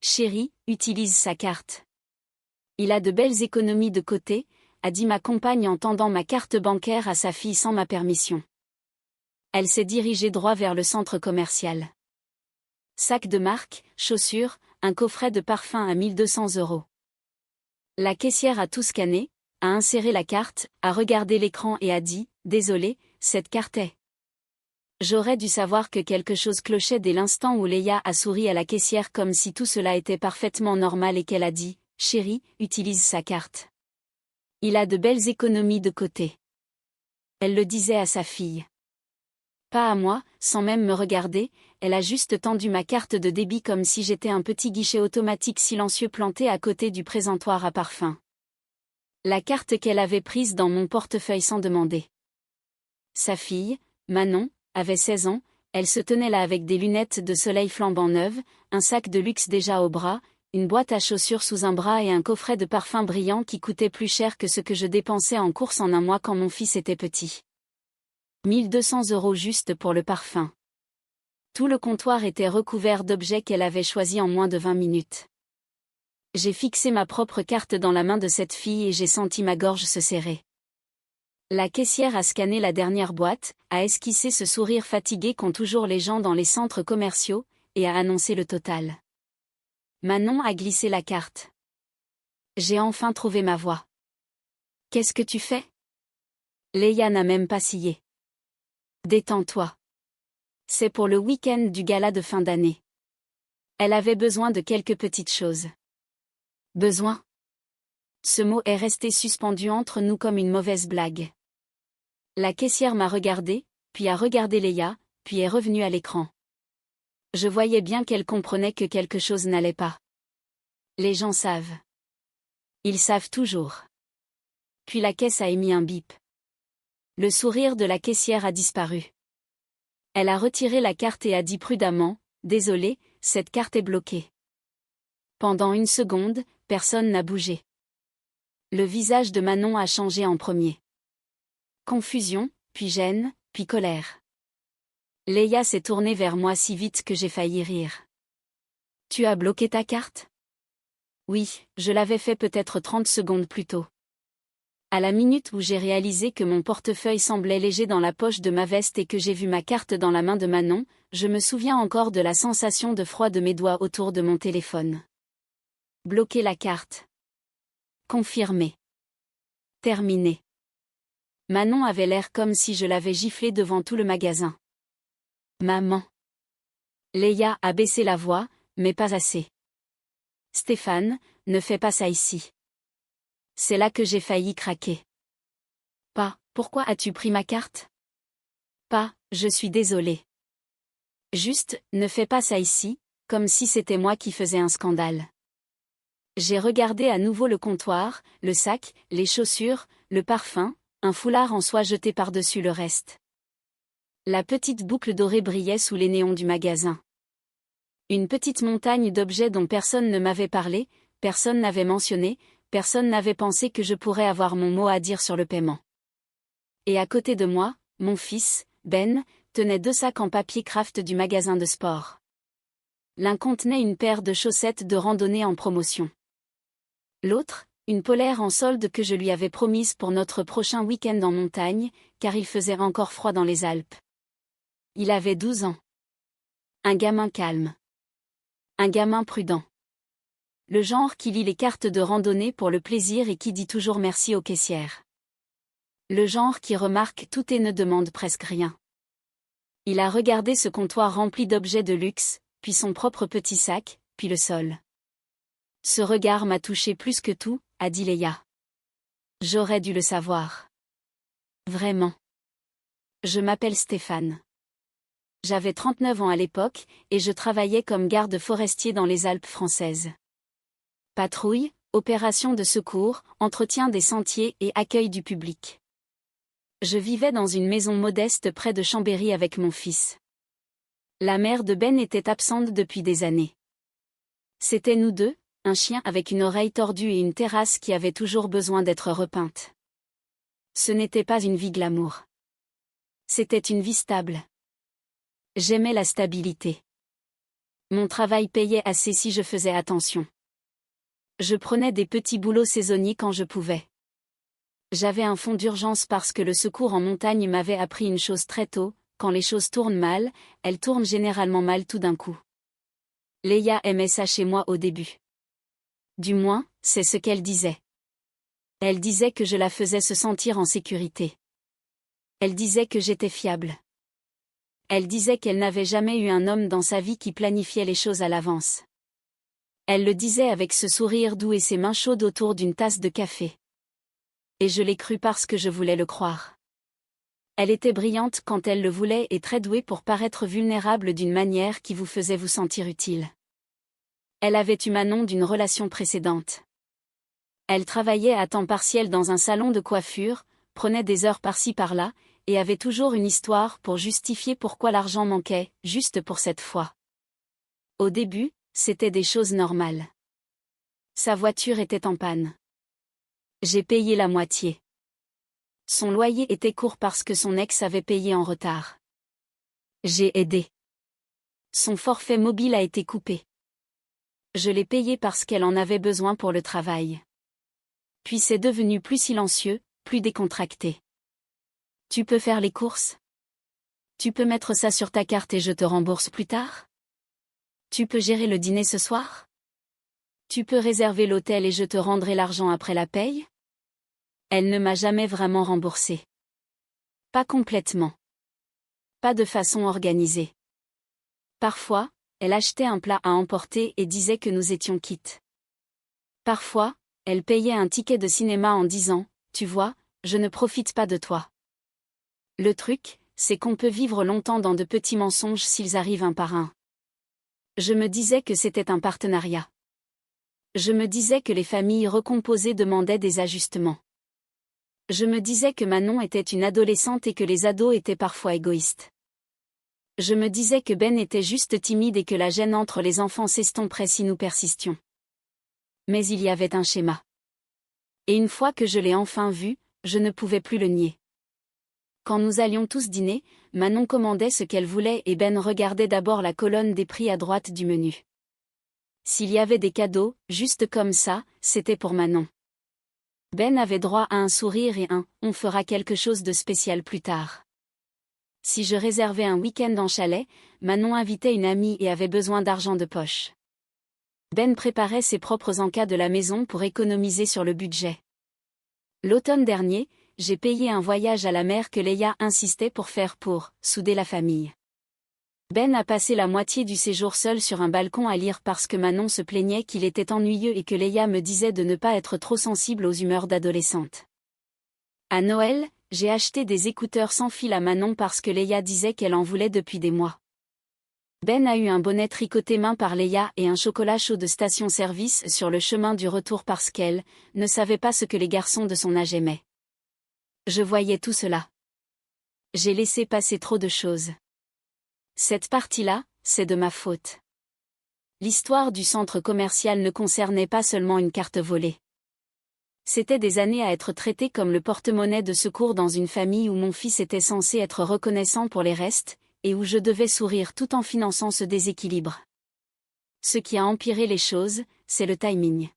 Chérie, utilise sa carte. Il a de belles économies de côté, a dit ma compagne en tendant ma carte bancaire à sa fille sans ma permission. Elle s'est dirigée droit vers le centre commercial. Sac de marque, chaussures, un coffret de parfum à 1200 €. La caissière a tout scanné, a inséré la carte, a regardé l'écran et a dit « Désolé, cette carte est… ». J'aurais dû savoir que quelque chose clochait dès l'instant où Leia a souri à la caissière comme si tout cela était parfaitement normal et qu'elle a dit « Chérie, utilise sa carte. Il a de belles économies de côté. » Elle le disait à sa fille. Pas à moi, sans même me regarder, elle a juste tendu ma carte de débit comme si j'étais un petit guichet automatique silencieux planté à côté du présentoir à parfum. La carte qu'elle avait prise dans mon portefeuille sans demander. Sa fille, Manon, avait 16 ans, elle se tenait là avec des lunettes de soleil flambant neuves, un sac de luxe déjà au bras, une boîte à chaussures sous un bras et un coffret de parfums brillants qui coûtait plus cher que ce que je dépensais en courses en un mois quand mon fils était petit. 1200 € juste pour le parfum. Tout le comptoir était recouvert d'objets qu'elle avait choisis en moins de 20 minutes. J'ai fixé ma propre carte dans la main de cette fille et j'ai senti ma gorge se serrer. La caissière a scanné la dernière boîte, a esquissé ce sourire fatigué qu'ont toujours les gens dans les centres commerciaux, et a annoncé le total. Manon a glissé la carte. J'ai enfin trouvé ma voie. Qu'est-ce que tu fais? Leia n'a même pas scié. Détends-toi. C'est pour le week-end du gala de fin d'année. Elle avait besoin de quelques petites choses. Besoin? Ce mot est resté suspendu entre nous comme une mauvaise blague. La caissière m'a regardé, puis a regardé Leia, puis est revenue à l'écran. Je voyais bien qu'elle comprenait que quelque chose n'allait pas. Les gens savent. Ils savent toujours. Puis la caisse a émis un bip. Le sourire de la caissière a disparu. Elle a retiré la carte et a dit prudemment « Désolé, cette carte est bloquée ». Pendant une seconde, personne n'a bougé. Le visage de Manon a changé en premier. Confusion, puis gêne, puis colère. Leia s'est tournée vers moi si vite que j'ai failli rire. « Tu as bloqué ta carte ?» Oui, je l'avais fait peut-être 30 secondes plus tôt. À la minute où j'ai réalisé que mon portefeuille semblait léger dans la poche de ma veste et que j'ai vu ma carte dans la main de Manon, je me souviens encore de la sensation de froid de mes doigts autour de mon téléphone. Bloquer la carte. Confirmer. Terminé. Manon avait l'air comme si je l'avais giflée devant tout le magasin. Maman. Leia a baissé la voix, mais pas assez. Stéphane, ne fais pas ça ici. C'est là que j'ai failli craquer. Pas, pourquoi as-tu pris ma carte? Pas, je suis désolée. Juste, ne fais pas ça ici, comme si c'était moi qui faisais un scandale. J'ai regardé à nouveau le comptoir, le sac, les chaussures, le parfum, un foulard en soie jeté par-dessus le reste. La petite boucle dorée brillait sous les néons du magasin. Une petite montagne d'objets dont personne ne m'avait parlé, personne n'avait mentionné, personne n'avait pensé que je pourrais avoir mon mot à dire sur le paiement. Et à côté de moi, mon fils, Ben, tenait 2 sacs en papier craft du magasin de sport. L'un contenait une paire de chaussettes de randonnée en promotion. L'autre, une polaire en solde que je lui avais promise pour notre prochain week-end en montagne, car il faisait encore froid dans les Alpes. Il avait 12 ans. Un gamin calme. Un gamin prudent. Le genre qui lit les cartes de randonnée pour le plaisir et qui dit toujours merci aux caissières. Le genre qui remarque tout et ne demande presque rien. Il a regardé ce comptoir rempli d'objets de luxe, puis son propre petit sac, puis le sol. Ce regard m'a touché plus que tout, a dit Leia. J'aurais dû le savoir. Vraiment. Je m'appelle Stéphane. J'avais 39 ans à l'époque, et je travaillais comme garde forestier dans les Alpes françaises. Patrouille, opération de secours, entretien des sentiers et accueil du public. Je vivais dans une maison modeste près de Chambéry avec mon fils. La mère de Ben était absente depuis des années. C'était nous deux, un chien avec une oreille tordue et une terrasse qui avait toujours besoin d'être repeinte. Ce n'était pas une vie glamour. C'était une vie stable. J'aimais la stabilité. Mon travail payait assez si je faisais attention. Je prenais des petits boulots saisonniers quand je pouvais. J'avais un fonds d'urgence parce que le secours en montagne m'avait appris une chose très tôt, quand les choses tournent mal, elles tournent généralement mal tout d'un coup. Leia aimait ça chez moi au début. Du moins, c'est ce qu'elle disait. Elle disait que je la faisais se sentir en sécurité. Elle disait que j'étais fiable. Elle disait qu'elle n'avait jamais eu un homme dans sa vie qui planifiait les choses à l'avance. Elle le disait avec ce sourire doux et ses mains chaudes autour d'une tasse de café. Et je l'ai cru parce que je voulais le croire. Elle était brillante quand elle le voulait et très douée pour paraître vulnérable d'une manière qui vous faisait vous sentir utile. Elle avait eu Manon d'une relation précédente. Elle travaillait à temps partiel dans un salon de coiffure, prenait des heures par-ci par-là, et avait toujours une histoire pour justifier pourquoi l'argent manquait, juste pour cette fois. Au début, c'était des choses normales. Sa voiture était en panne. J'ai payé la moitié. Son loyer était court parce que son ex avait payé en retard. J'ai aidé. Son forfait mobile a été coupé. Je l'ai payé parce qu'elle en avait besoin pour le travail. Puis c'est devenu plus silencieux, plus décontracté. Tu peux faire les courses? Tu peux mettre ça sur ta carte et je te rembourse plus tard? Tu peux gérer le dîner ce soir? Tu peux réserver l'hôtel et je te rendrai l'argent après la paye? Elle ne m'a jamais vraiment remboursé. Pas complètement. Pas de façon organisée. Parfois, elle achetait un plat à emporter et disait que nous étions quittes. Parfois, elle payait un ticket de cinéma en disant, tu vois, je ne profite pas de toi. Le truc, c'est qu'on peut vivre longtemps dans de petits mensonges s'ils arrivent un par un. Je me disais que c'était un partenariat. Je me disais que les familles recomposées demandaient des ajustements. Je me disais que Manon était une adolescente et que les ados étaient parfois égoïstes. Je me disais que Ben était juste timide et que la gêne entre les enfants s'estomperait si nous persistions. Mais il y avait un schéma. Et une fois que je l'ai enfin vu, je ne pouvais plus le nier. Quand nous allions tous dîner, Manon commandait ce qu'elle voulait et Ben regardait d'abord la colonne des prix à droite du menu. S'il y avait des cadeaux, juste comme ça, c'était pour Manon. Ben avait droit à un sourire et un « on fera quelque chose de spécial plus tard ». Si je réservais un week-end en chalet, Manon invitait une amie et avait besoin d'argent de poche. Ben préparait ses propres encas de la maison pour économiser sur le budget. L'automne dernier, j'ai payé un voyage à la mer que Leia insistait pour faire pour souder la famille. Ben a passé la moitié du séjour seul sur un balcon à lire parce que Manon se plaignait qu'il était ennuyeux et que Leia me disait de ne pas être trop sensible aux humeurs d'adolescente. À Noël, j'ai acheté des écouteurs sans fil à Manon parce que Leia disait qu'elle en voulait depuis des mois. Ben a eu un bonnet tricoté main par Leia et un chocolat chaud de station-service sur le chemin du retour parce qu'elle ne savait pas ce que les garçons de son âge aimaient. Je voyais tout cela. J'ai laissé passer trop de choses. Cette partie-là, c'est de ma faute. L'histoire du centre commercial ne concernait pas seulement une carte volée. C'était des années à être traité comme le porte-monnaie de secours dans une famille où mon fils était censé être reconnaissant pour les restes, et où je devais sourire tout en finançant ce déséquilibre. Ce qui a empiré les choses, c'est le timing.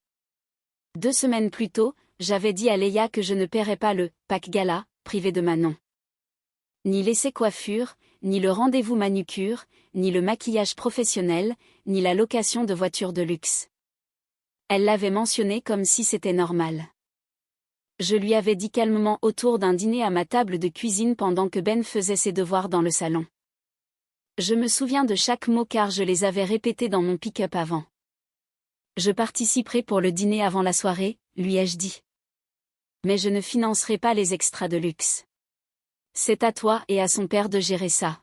2 semaines plus tôt, j'avais dit à Leia que je ne paierais pas le « pack gala » privé de Manon. Ni l'essai coiffure, ni le rendez-vous manucure, ni le maquillage professionnel, ni la location de voiture de luxe. Elle l'avait mentionné comme si c'était normal. Je lui avais dit calmement autour d'un dîner à ma table de cuisine pendant que Ben faisait ses devoirs dans le salon. Je me souviens de chaque mot car je les avais répétés dans mon pick-up avant. Je participerai pour le dîner avant la soirée, lui ai-je dit. Mais je ne financerai pas les extras de luxe. C'est à toi et à son père de gérer ça.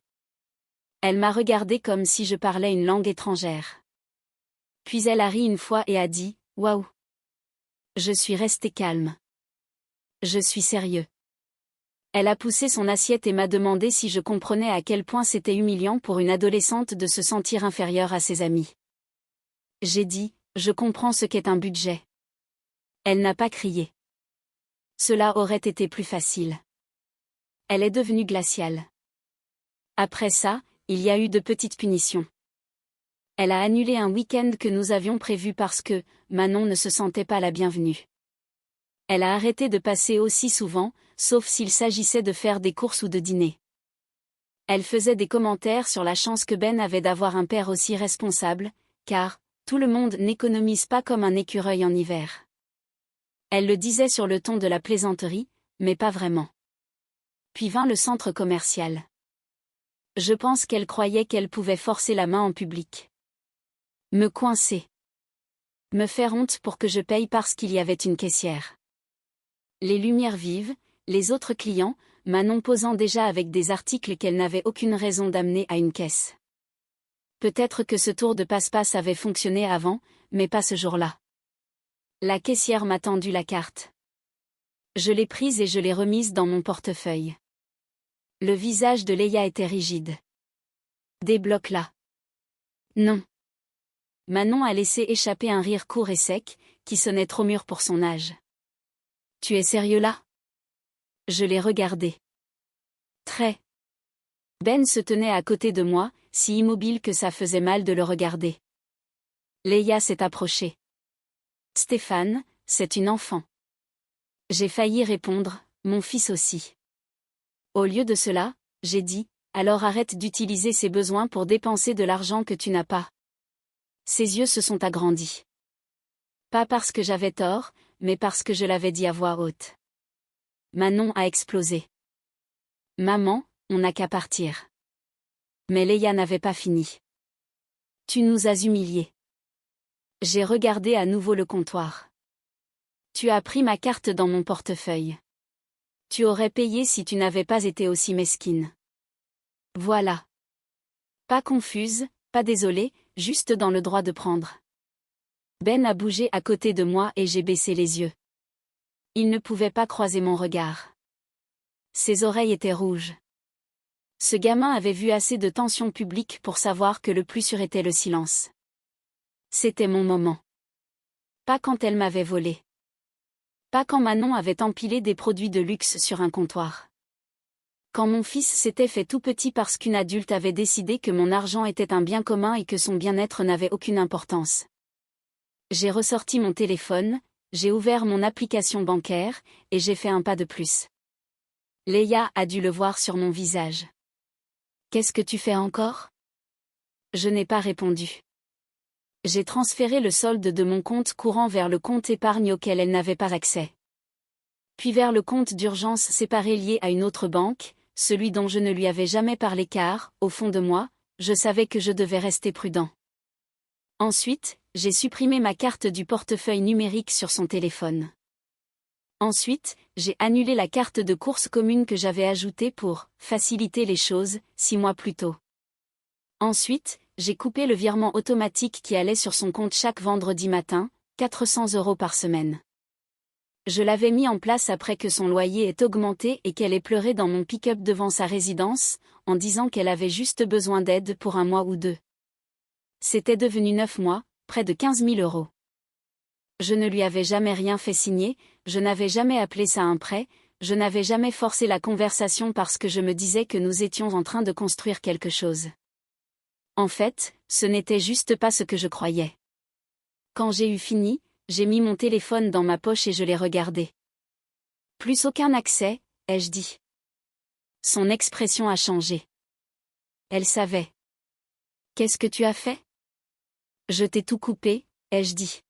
Elle m'a regardé comme si je parlais une langue étrangère. Puis elle a ri une fois et a dit « Waouh !» Je suis resté calme. Je suis sérieux. Elle a poussé son assiette et m'a demandé si je comprenais à quel point c'était humiliant pour une adolescente de se sentir inférieure à ses amis. J'ai dit « Je comprends ce qu'est un budget ». Elle n'a pas crié. Cela aurait été plus facile. Elle est devenue glaciale. Après ça, il y a eu de petites punitions. Elle a annulé un week-end que nous avions prévu parce que Manon ne se sentait pas la bienvenue. Elle a arrêté de passer aussi souvent, sauf s'il s'agissait de faire des courses ou de dîner. Elle faisait des commentaires sur la chance que Ben avait d'avoir un père aussi responsable, car tout le monde n'économise pas comme un écureuil en hiver. Elle le disait sur le ton de la plaisanterie, mais pas vraiment. Puis vint le centre commercial. Je pense qu'elle croyait qu'elle pouvait forcer la main en public. Me coincer. Me faire honte pour que je paye parce qu'il y avait une caissière. Les lumières vives, les autres clients, Manon posant déjà avec des articles qu'elle n'avait aucune raison d'amener à une caisse. Peut-être que ce tour de passe-passe avait fonctionné avant, mais pas ce jour-là. La caissière m'a tendu la carte. Je l'ai prise et je l'ai remise dans mon portefeuille. Le visage de Leia était rigide. Débloque-la. Non. Manon a laissé échapper un rire court et sec, qui sonnait trop mûr pour son âge. Tu es sérieux là? Je l'ai regardé. Très. Ben se tenait à côté de moi, si immobile que ça faisait mal de le regarder. Leia s'est approchée. Stéphane, c'est une enfant. J'ai failli répondre, mon fils aussi. Au lieu de cela, j'ai dit, alors arrête d'utiliser ses besoins pour dépenser de l'argent que tu n'as pas. Ses yeux se sont agrandis. Pas parce que j'avais tort, mais parce que je l'avais dit à voix haute. Manon a explosé. Maman, on n'a qu'à partir. Mais Leia n'avait pas fini. Tu nous as humiliés. J'ai regardé à nouveau le comptoir. Tu as pris ma carte dans mon portefeuille. Tu aurais payé si tu n'avais pas été aussi mesquine. Voilà. Pas confuse, pas désolée, juste dans le droit de prendre. Ben a bougé à côté de moi et j'ai baissé les yeux. Il ne pouvait pas croiser mon regard. Ses oreilles étaient rouges. Ce gamin avait vu assez de tension publique pour savoir que le plus sûr était le silence. C'était mon moment. Pas quand elle m'avait volé. Pas quand Manon avait empilé des produits de luxe sur un comptoir. Quand mon fils s'était fait tout petit parce qu'une adulte avait décidé que mon argent était un bien commun et que son bien-être n'avait aucune importance. J'ai ressorti mon téléphone, j'ai ouvert mon application bancaire, et j'ai fait un pas de plus. Leia a dû le voir sur mon visage. Qu'est-ce que tu fais encore? Je n'ai pas répondu. J'ai transféré le solde de mon compte courant vers le compte épargne auquel elle n'avait pas accès. Puis vers le compte d'urgence séparé lié à une autre banque, celui dont je ne lui avais jamais parlé car, au fond de moi, je savais que je devais rester prudent. Ensuite, j'ai supprimé ma carte du portefeuille numérique sur son téléphone. Ensuite, j'ai annulé la carte de course commune que j'avais ajoutée pour faciliter les choses 6 mois plus tôt. Ensuite, j'ai coupé le virement automatique qui allait sur son compte chaque vendredi matin, 400 € par semaine. Je l'avais mis en place après que son loyer ait augmenté et qu'elle ait pleuré dans mon pick-up devant sa résidence, en disant qu'elle avait juste besoin d'aide pour 1 mois ou 2. C'était devenu 9 mois, près de 15 000 €. Je ne lui avais jamais rien fait signer, je n'avais jamais appelé ça un prêt, je n'avais jamais forcé la conversation parce que je me disais que nous étions en train de construire quelque chose. En fait, ce n'était juste pas ce que je croyais. Quand j'ai eu fini, j'ai mis mon téléphone dans ma poche et je l'ai regardé. Plus aucun accès, ai-je dit. Son expression a changé. Elle savait. Qu'est-ce que tu as fait? Je t'ai tout coupé, ai-je dit.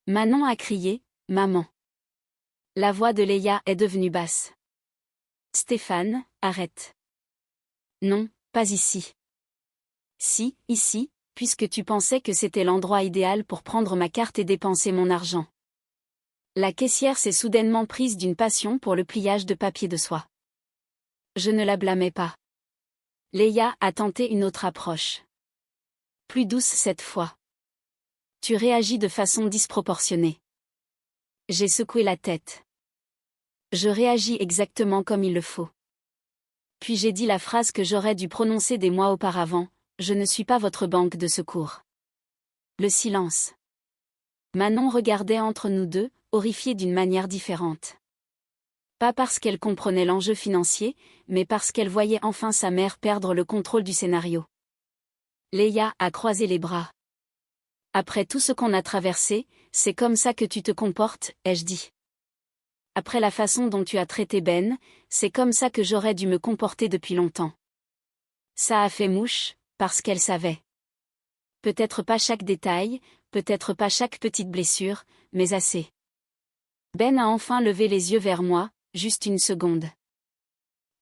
Manon a crié, maman. La voix de Leia est devenue basse. Stéphane, arrête. Non, pas ici. Si, ici, puisque tu pensais que c'était l'endroit idéal pour prendre ma carte et dépenser mon argent. La caissière s'est soudainement prise d'une passion pour le pliage de papier de soie. Je ne la blâmais pas. Leia a tenté une autre approche. Plus douce cette fois. Tu réagis de façon disproportionnée. J'ai secoué la tête. Je réagis exactement comme il le faut. Puis j'ai dit la phrase que j'aurais dû prononcer des mois auparavant, je ne suis pas votre banque de secours. Le silence. Manon regardait entre nous deux, horrifiée d'une manière différente. Pas parce qu'elle comprenait l'enjeu financier, mais parce qu'elle voyait enfin sa mère perdre le contrôle du scénario. Leia a croisé les bras. Après tout ce qu'on a traversé, c'est comme ça que tu te comportes, ai-je dit. Après la façon dont tu as traité Ben, c'est comme ça que j'aurais dû me comporter depuis longtemps. Ça a fait mouche, parce qu'elle savait. Peut-être pas chaque détail, peut-être pas chaque petite blessure, mais assez. Ben a enfin levé les yeux vers moi, juste une seconde.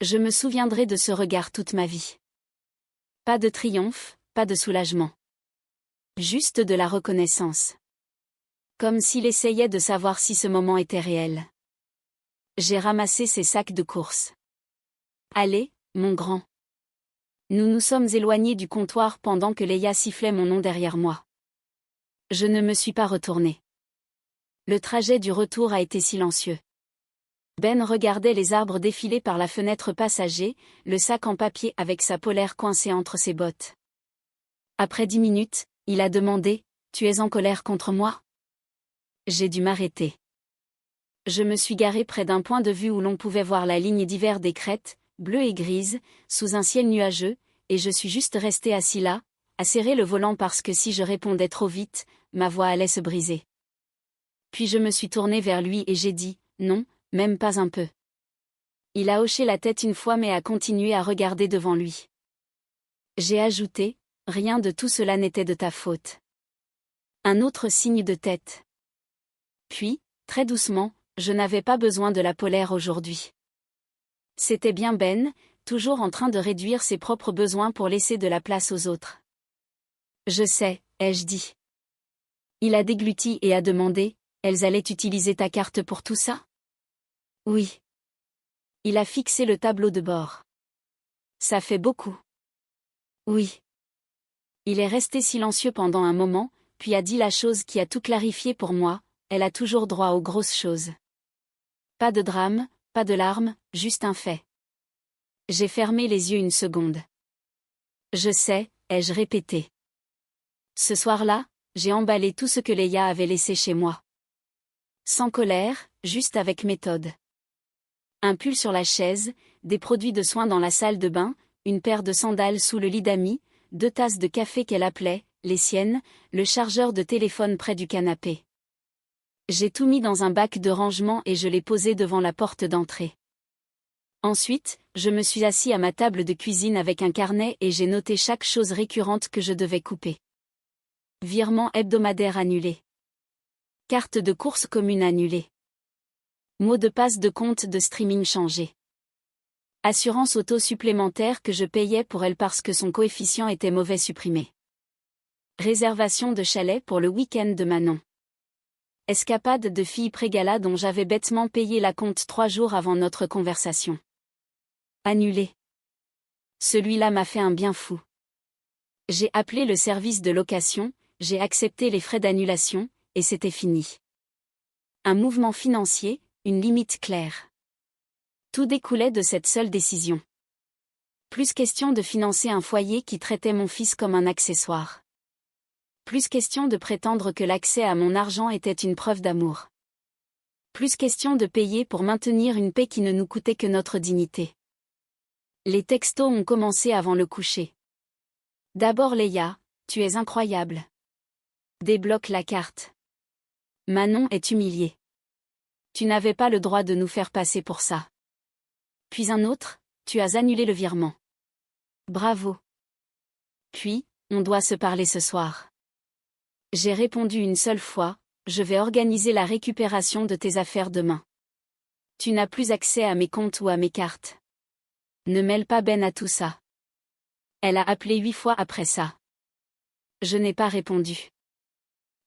Je me souviendrai de ce regard toute ma vie. Pas de triomphe, pas de soulagement. Juste de la reconnaissance. Comme s'il essayait de savoir si ce moment était réel. J'ai ramassé ses sacs de course. Allez, mon grand. Nous nous sommes éloignés du comptoir pendant que Leia sifflait mon nom derrière moi. Je ne me suis pas retournée. Le trajet du retour a été silencieux. Ben regardait les arbres défiler par la fenêtre passager, le sac en papier avec sa polaire coincée entre ses bottes. Après 10 minutes, il a demandé « Tu es en colère contre moi ?» J'ai dû m'arrêter. Je me suis garé près d'un point de vue où l'on pouvait voir la ligne d'hiver des crêtes, bleues et grises, sous un ciel nuageux, et je suis juste resté assis là, à serrer le volant parce que si je répondais trop vite, ma voix allait se briser. Puis je me suis tourné vers lui et j'ai dit « Non, même pas un peu ». Il a hoché la tête une fois mais a continué à regarder devant lui. J'ai ajouté « Rien de tout cela n'était de ta faute ». Un autre signe de tête. Puis, très doucement, je n'avais pas besoin de la polaire aujourd'hui. C'était bien Ben, toujours en train de réduire ses propres besoins pour laisser de la place aux autres. Je sais, ai-je dit. Il a dégluti et a demandé, elles allaient utiliser ta carte pour tout ça? Oui. Il a fixé le tableau de bord. Ça fait beaucoup. Oui. Il est resté silencieux pendant un moment, puis a dit la chose qui a tout clarifié pour moi, elle a toujours droit aux grosses choses. Pas de drame, pas de larmes, juste un fait. J'ai fermé les yeux une seconde. Je sais, ai-je répété. Ce soir-là, j'ai emballé tout ce que Leia avait laissé chez moi. Sans colère, juste avec méthode. Un pull sur la chaise, des produits de soins dans la salle de bain, une paire de sandales sous le lit d'amis, 2 tasses de café qu'elle appelait, les siennes, le chargeur de téléphone près du canapé. J'ai tout mis dans un bac de rangement et je l'ai posé devant la porte d'entrée. Ensuite, je me suis assis à ma table de cuisine avec un carnet et j'ai noté chaque chose récurrente que je devais couper. Virement hebdomadaire annulé. Carte de course commune annulée. Mot de passe de compte de streaming changé. Assurance auto supplémentaire que je payais pour elle parce que son coefficient était mauvais supprimé. Réservation de chalet pour le week-end de Manon. Escapade de fille pré-gala dont j'avais bêtement payé la compte 3 jours avant notre conversation. Annulé. Celui-là m'a fait un bien fou. J'ai appelé le service de location, j'ai accepté les frais d'annulation, et c'était fini. Un mouvement financier, une limite claire. Tout découlait de cette seule décision. Plus question de financer un foyer qui traitait mon fils comme un accessoire. Plus question de prétendre que l'accès à mon argent était une preuve d'amour. Plus question de payer pour maintenir une paix qui ne nous coûtait que notre dignité. Les textos ont commencé avant le coucher. D'abord Leia, tu es incroyable. Débloque la carte. Manon est humiliée. Tu n'avais pas le droit de nous faire passer pour ça. Puis un autre, tu as annulé le virement. Bravo. Puis, on doit se parler ce soir. J'ai répondu une seule fois, je vais organiser la récupération de tes affaires demain. Tu n'as plus accès à mes comptes ou à mes cartes. Ne mêle pas Ben à tout ça. Elle a appelé 8 fois après ça. Je n'ai pas répondu.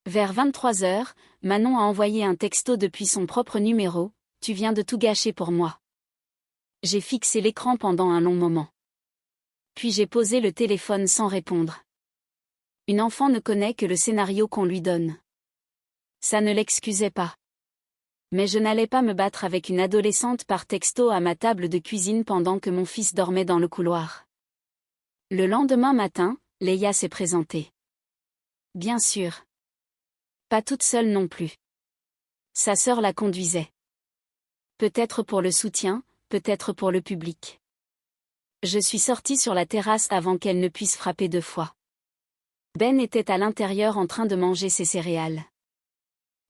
Vers 23 heures, Manon a envoyé un texto depuis son propre numéro, tu viens de tout gâcher pour moi. J'ai fixé l'écran pendant un long moment. Puis j'ai posé le téléphone sans répondre. Une enfant ne connaît que le scénario qu'on lui donne. Ça ne l'excusait pas. Mais je n'allais pas me battre avec une adolescente par texto à ma table de cuisine pendant que mon fils dormait dans le couloir. Le lendemain matin, Leia s'est présentée. Bien sûr. Pas toute seule non plus. Sa sœur la conduisait. Peut-être pour le soutien, peut-être pour le public. Je suis sortie sur la terrasse avant qu'elle ne puisse frapper 2 fois. Ben était à l'intérieur en train de manger ses céréales.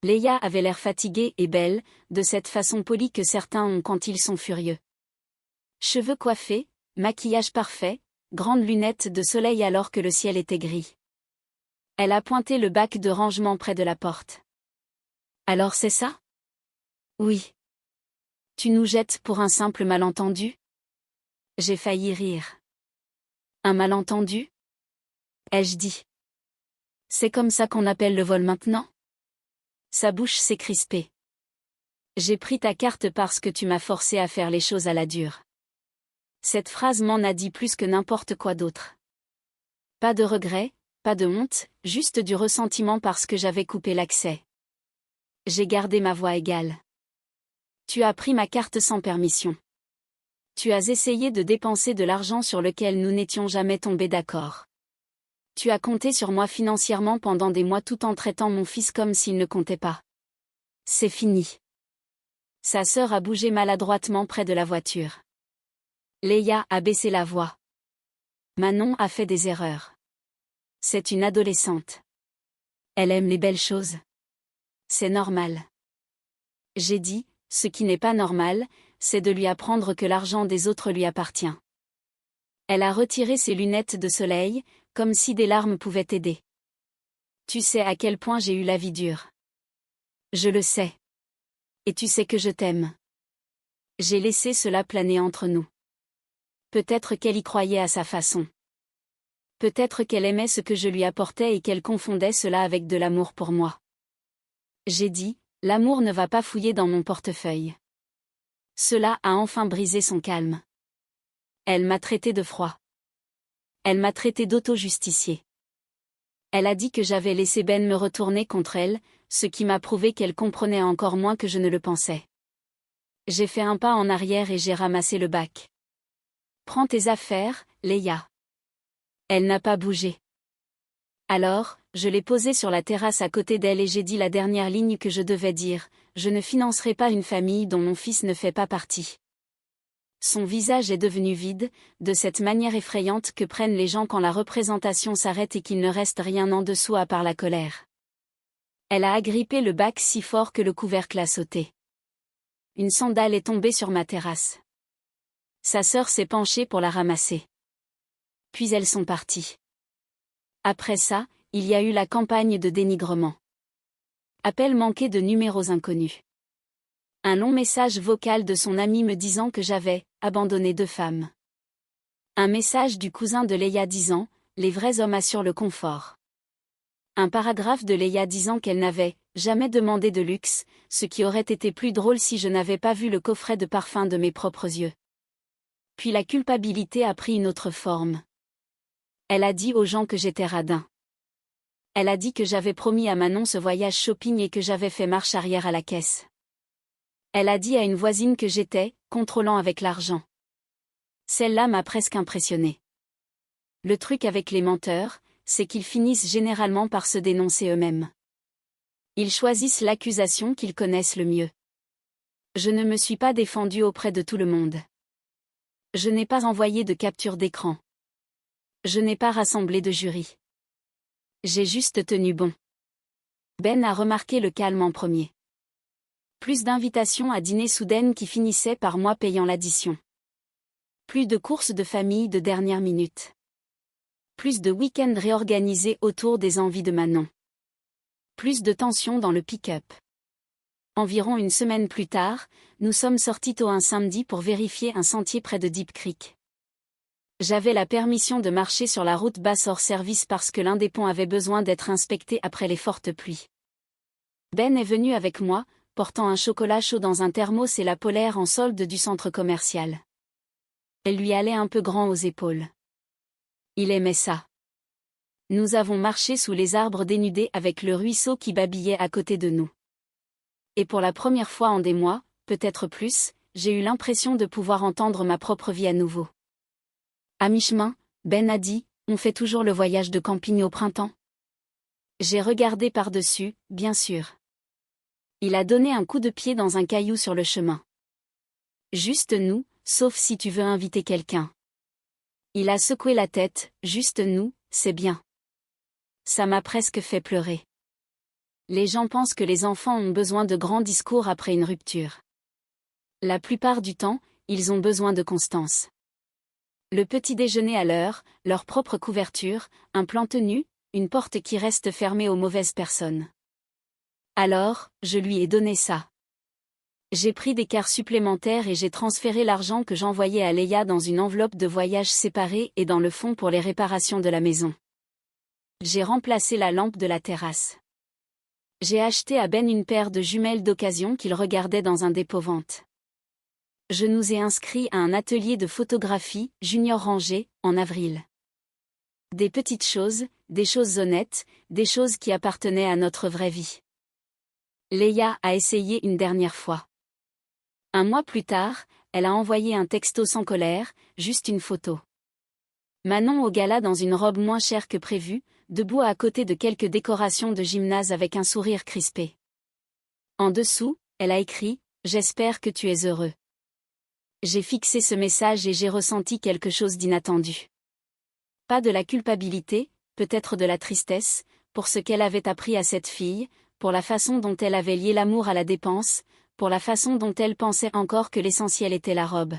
Leia avait l'air fatiguée et belle, de cette façon polie que certains ont quand ils sont furieux. Cheveux coiffés, maquillage parfait, grandes lunettes de soleil alors que le ciel était gris. Elle a pointé le bac de rangement près de la porte. Alors c'est ça? Oui. Tu nous jettes pour un simple malentendu? J'ai failli rire. Un malentendu? Ai-je dit. C'est comme ça qu'on appelle le vol maintenant? Sa bouche s'est crispée. J'ai pris ta carte parce que tu m'as forcé à faire les choses à la dure. Cette phrase m'en a dit plus que n'importe quoi d'autre. Pas de regret, pas de honte, juste du ressentiment parce que j'avais coupé l'accès. J'ai gardé ma voix égale. Tu as pris ma carte sans permission. Tu as essayé de dépenser de l'argent sur lequel nous n'étions jamais tombés d'accord. Tu as compté sur moi financièrement pendant des mois tout en traitant mon fils comme s'il ne comptait pas. C'est fini. Sa sœur a bougé maladroitement près de la voiture. Leia a baissé la voix. Manon a fait des erreurs. C'est une adolescente. Elle aime les belles choses. C'est normal. J'ai dit, ce qui n'est pas normal, c'est de lui apprendre que l'argent des autres lui appartient. Elle a retiré ses lunettes de soleil, comme si des larmes pouvaient aider. Tu sais à quel point j'ai eu la vie dure. Je le sais. Et tu sais que je t'aime. J'ai laissé cela planer entre nous. Peut-être qu'elle y croyait à sa façon. Peut-être qu'elle aimait ce que je lui apportais et qu'elle confondait cela avec de l'amour pour moi. J'ai dit, l'amour ne va pas fouiller dans mon portefeuille. Cela a enfin brisé son calme. Elle m'a traité de froid. Elle m'a traité d'auto-justicier. Elle a dit que j'avais laissé Ben me retourner contre elle, ce qui m'a prouvé qu'elle comprenait encore moins que je ne le pensais. J'ai fait un pas en arrière et j'ai ramassé le bac. Prends tes affaires, Leia. Elle n'a pas bougé. Alors, je l'ai posée sur la terrasse à côté d'elle et j'ai dit la dernière ligne que je devais dire, je ne financerai pas une famille dont mon fils ne fait pas partie. Son visage est devenu vide, de cette manière effrayante que prennent les gens quand la représentation s'arrête et qu'il ne reste rien en dessous à part la colère. Elle a agrippé le bac si fort que le couvercle a sauté. Une sandale est tombée sur ma terrasse. Sa sœur s'est penchée pour la ramasser. Puis elles sont parties. Après ça, il y a eu la campagne de dénigrement. Appel manqué de numéros inconnus. Un long message vocal de son ami me disant que j'avais abandonné 2 femmes. Un message du cousin de Leia disant « Les vrais hommes assurent le confort ». Un paragraphe de Leia disant qu'elle n'avait jamais demandé de luxe, ce qui aurait été plus drôle si je n'avais pas vu le coffret de parfum de mes propres yeux. Puis la culpabilité a pris une autre forme. Elle a dit aux gens que j'étais radin. Elle a dit que j'avais promis à Manon ce voyage shopping et que j'avais fait marche arrière à la caisse. Elle a dit à une voisine que j'étais contrôlant avec l'argent. Celle-là m'a presque impressionnée. Le truc avec les menteurs, c'est qu'ils finissent généralement par se dénoncer eux-mêmes. Ils choisissent l'accusation qu'ils connaissent le mieux. Je ne me suis pas défendue auprès de tout le monde. Je n'ai pas envoyé de capture d'écran. Je n'ai pas rassemblé de jury. J'ai juste tenu bon. Ben a remarqué le calme en premier. Plus d'invitations à dîner soudaines qui finissaient par moi payant l'addition. Plus de courses de famille de dernière minute. Plus de week-ends réorganisés autour des envies de Manon. Plus de tension dans le pick-up. Environ une semaine plus tard, nous sommes sortis tôt un samedi pour vérifier un sentier près de Deep Creek. J'avais la permission de marcher sur la route basse hors service parce que l'un des ponts avait besoin d'être inspecté après les fortes pluies. Ben est venu avec moi, portant un chocolat chaud dans un thermos et la polaire en solde du centre commercial. Elle lui allait un peu grand aux épaules. Il aimait ça. Nous avons marché sous les arbres dénudés avec le ruisseau qui babillait à côté de nous. Et pour la première fois en des mois, peut-être plus, j'ai eu l'impression de pouvoir entendre ma propre vie à nouveau. À mi-chemin, Ben a dit, on fait toujours le voyage de camping au printemps. J'ai regardé par-dessus, bien sûr. Il a donné un coup de pied dans un caillou sur le chemin. Juste nous, sauf si tu veux inviter quelqu'un. Il a secoué la tête, juste nous, c'est bien. Ça m'a presque fait pleurer. Les gens pensent que les enfants ont besoin de grands discours après une rupture. La plupart du temps, ils ont besoin de constance. Le petit déjeuner à l'heure, leur propre couverture, un plan tenu, une porte qui reste fermée aux mauvaises personnes. Alors, je lui ai donné ça. J'ai pris des quarts supplémentaires et j'ai transféré l'argent que j'envoyais à Leia dans une enveloppe de voyage séparée et dans le fond pour les réparations de la maison. J'ai remplacé la lampe de la terrasse. J'ai acheté à Ben une paire de jumelles d'occasion qu'il regardait dans un dépôt-vente. Je nous ai inscrits à un atelier de photographie, Junior Rangé, en avril. Des petites choses, des choses honnêtes, des choses qui appartenaient à notre vraie vie. Leia a essayé une dernière fois. Un mois plus tard, elle a envoyé un texto sans colère, juste une photo. Manon au gala dans une robe moins chère que prévu, debout à côté de quelques décorations de gymnase avec un sourire crispé. En dessous, elle a écrit « J'espère que tu es heureux ». J'ai fixé ce message et j'ai ressenti quelque chose d'inattendu. Pas de la culpabilité, peut-être de la tristesse, pour ce qu'elle avait appris à cette fille, pour la façon dont elle avait lié l'amour à la dépense, pour la façon dont elle pensait encore que l'essentiel était la robe.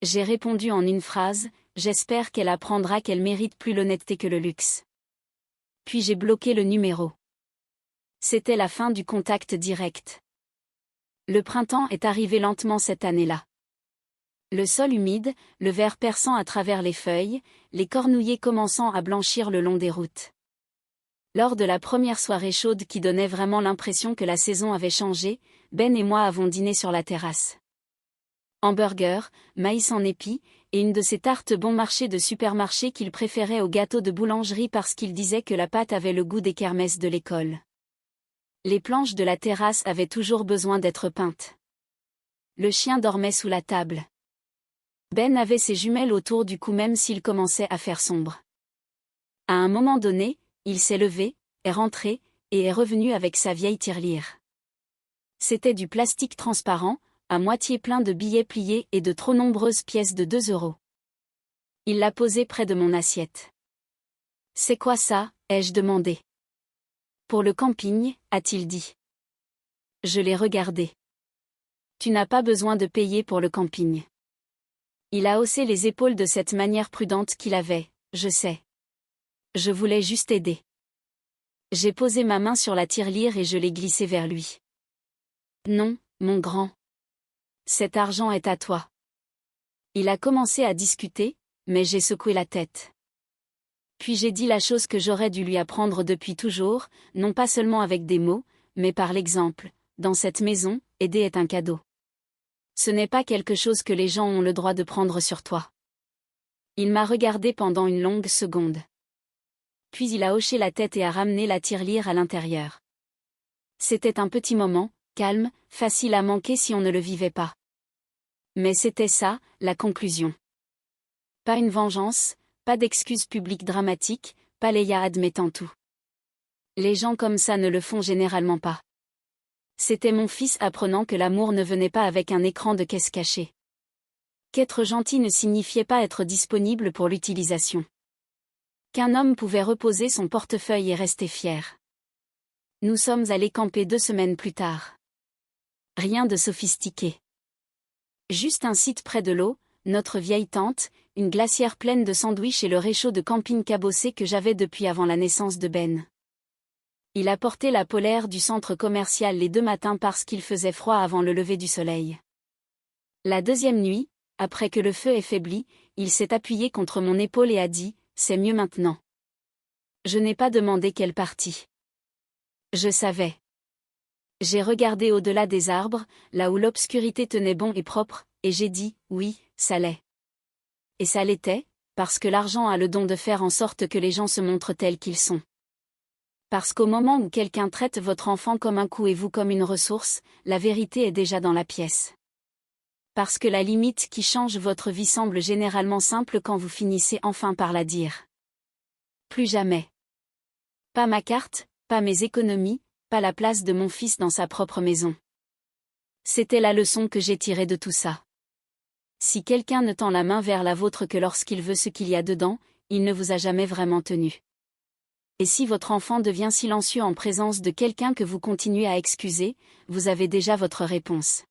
J'ai répondu en une phrase, j'espère qu'elle apprendra qu'elle mérite plus l'honnêteté que le luxe. Puis j'ai bloqué le numéro. C'était la fin du contact direct. Le printemps est arrivé lentement cette année-là. Le sol humide, le vert perçant à travers les feuilles, les cornouillers commençant à blanchir le long des routes. Lors de la première soirée chaude qui donnait vraiment l'impression que la saison avait changé, Ben et moi avons dîné sur la terrasse. Hamburger, maïs en épis, et une de ces tartes bon marché de supermarché qu'il préférait au gâteau de boulangerie parce qu'il disait que la pâte avait le goût des kermesses de l'école. Les planches de la terrasse avaient toujours besoin d'être peintes. Le chien dormait sous la table. Ben avait ses jumelles autour du cou même s'il commençait à faire sombre. À un moment donné, il s'est levé, est rentré, et est revenu avec sa vieille tirelire. C'était du plastique transparent, à moitié plein de billets pliés et de trop nombreuses pièces de 2 euros. Il l'a posée près de mon assiette. « C'est quoi ça ?» ai-je demandé. « Pour le camping, a-t-il dit. Je l'ai regardé. « Tu n'as pas besoin de payer pour le camping. » Il a haussé les épaules de cette manière prudente qu'il avait, je sais. Je voulais juste aider. J'ai posé ma main sur la tirelire et je l'ai glissée vers lui. Non, mon grand. Cet argent est à toi. Il a commencé à discuter, mais j'ai secoué la tête. Puis j'ai dit la chose que j'aurais dû lui apprendre depuis toujours, non pas seulement avec des mots, mais par l'exemple. Dans cette maison, aider est un cadeau. Ce n'est pas quelque chose que les gens ont le droit de prendre sur toi. Il m'a regardé pendant une longue seconde. Puis il a hoché la tête et a ramené la tirelire à l'intérieur. C'était un petit moment, calme, facile à manquer si on ne le vivait pas. Mais c'était ça, la conclusion. Pas une vengeance, pas d'excuses publiques dramatiques, pas Leia admettant tout. Les gens comme ça ne le font généralement pas. C'était mon fils apprenant que l'amour ne venait pas avec un écran de caisse cachée. Qu'être gentil ne signifiait pas être disponible pour l'utilisation. Qu'un homme pouvait reposer son portefeuille et rester fier. Nous sommes allés camper 2 semaines plus tard. Rien de sophistiqué. Juste un site près de l'eau, notre vieille tente, une glacière pleine de sandwichs et le réchaud de camping cabossé que j'avais depuis avant la naissance de Ben. Il a porté la polaire du centre commercial les 2 matins parce qu'il faisait froid avant le lever du soleil. La deuxième nuit, après que le feu ait faibli, il s'est appuyé contre mon épaule et a dit « C'est mieux maintenant ». Je n'ai pas demandé quelle partie. Je savais. J'ai regardé au-delà des arbres, là où l'obscurité tenait bon et propre, et j'ai dit « Oui, ça l'est ». Et ça l'était, parce que l'argent a le don de faire en sorte que les gens se montrent tels qu'ils sont. Parce qu'au moment où quelqu'un traite votre enfant comme un coup et vous comme une ressource, la vérité est déjà dans la pièce. Parce que la limite qui change votre vie semble généralement simple quand vous finissez enfin par la dire. Plus jamais. Pas ma carte, pas mes économies, pas la place de mon fils dans sa propre maison. C'était la leçon que j'ai tirée de tout ça. Si quelqu'un ne tend la main vers la vôtre que lorsqu'il veut ce qu'il y a dedans, il ne vous a jamais vraiment tenu. Et si votre enfant devient silencieux en présence de quelqu'un que vous continuez à excuser, vous avez déjà votre réponse.